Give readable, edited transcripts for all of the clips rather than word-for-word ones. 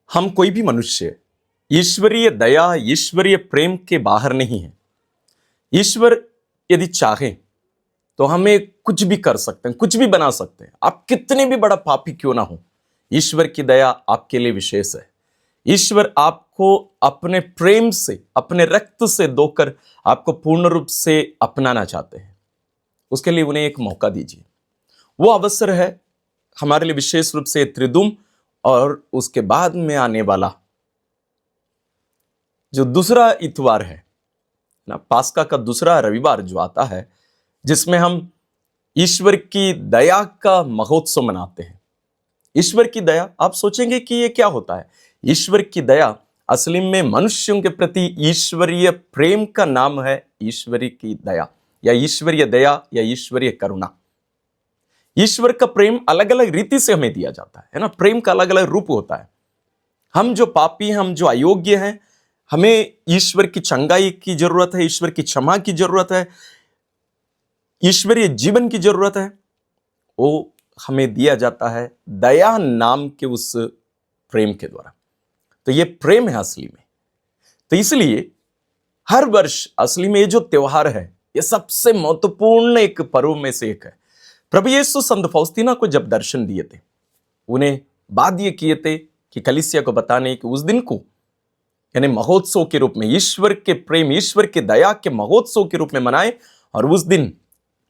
हम कोई भी मनुष्य ईश्वरीय दया, ईश्वरीय प्रेम के बाहर नहीं है। ईश्वर यदि चाहे तो हमें कुछ भी कर सकते हैं, कुछ भी बना सकते हैं। आप कितने भी बड़ा पापी क्यों ना हो, ईश्वर की दया आपके लिए विशेष है। ईश्वर आपको अपने प्रेम से, अपने रक्त से धोकर आपको पूर्ण रूप से अपनाना चाहते हैं। उसके लिए उन्हें एक मौका दीजिए। वो अवसर है हमारे लिए विशेष रूप से त्रिदुम और उसके बाद में आने वाला जो दूसरा इतवार है ना, पास्का का दूसरा रविवार जो आता है, जिसमें हम ईश्वर की दया का महोत्सव मनाते हैं। ईश्वर की दया, आप सोचेंगे कि ये क्या होता है। ईश्वर की दया असली में मनुष्यों के प्रति ईश्वरीय प्रेम का नाम है। ईश्वरी की दया या ईश्वरीय दया या ईश्वरीय करुणा। ईश्वर का प्रेम अलग अलग रीति से हमें दिया जाता है ना। प्रेम का अलग अलग रूप होता है। हम जो पापी हैं, हम जो अयोग्य हैं, हमें ईश्वर की चंगाई की जरूरत है, ईश्वर की क्षमा की जरूरत है, ईश्वरीय जीवन की जरूरत है। वो हमें दिया जाता है दया नाम के उस प्रेम के द्वारा। तो ये प्रेम है असली में। तो इसलिए हर वर्ष असली में ये जो त्योहार है, ये सबसे महत्वपूर्ण एक पर्व में से एक है। प्रभु यीशु संत फौस्तीना को जब दर्शन दिए थे, उन्हें बात ये किए थे कि कलीसिया को बताने कि उस दिन को यानी महोत्सव के रूप में, ईश्वर के प्रेम, ईश्वर के दया के महोत्सव के रूप में मनाए। और उस दिन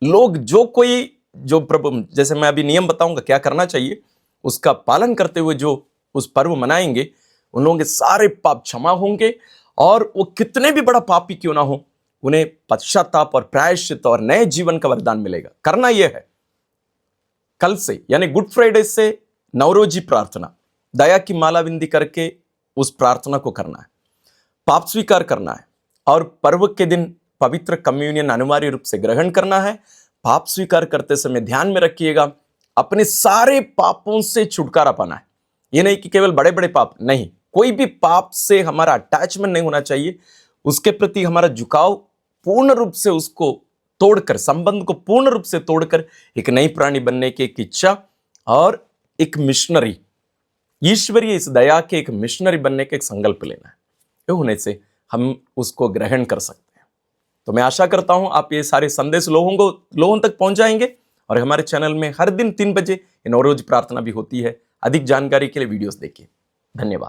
लोग जो प्रभु, जैसे मैं अभी नियम बताऊंगा क्या करना चाहिए, उसका पालन करते हुए जो उस पर्व मनाएंगे, उन लोगों के सारे पाप क्षमा होंगे। और वो कितने भी बड़ा पापी क्यों ना हो, उन्हें पश्चाताप और प्रायश्चित और नए जीवन का वरदान मिलेगा। करना यह है, कल से यानी गुड फ्राइडे से नवरोजी प्रार्थना, दया की माला बिंदी करके उस प्रार्थना को करना है, पाप स्वीकार करना है। और पर्व के दिन पवित्र कम्युनियन अनिवार्य रूप से ग्रहण करना है। पाप स्वीकार करते समय ध्यान में रखिएगा, अपने सारे पापों से छुटकारा पाना है। ये नहीं कि केवल बड़े बड़े पाप, नहीं, कोई भी पाप से हमारा अटैचमेंट नहीं होना चाहिए। उसके प्रति हमारा झुकाव पूर्ण रूप से उसको तोड़कर, संबंध को पूर्ण रूप से तोड़कर एक नई प्राणी बनने की एक इच्छा और एक मिशनरी, ईश्वरीय इस दया के एक मिशनरी बनने का एक संकल्प लेना है। ये होने से हम उसको ग्रहण कर सकते हैं। तो मैं आशा करता हूं आप ये सारे संदेश लोगों तक पहुंचाएंगे। और हमारे चैनल में हर दिन 3 बजे नवरोज प्रार्थना भी होती है। अधिक जानकारी के लिए वीडियोस देखिए। धन्यवाद।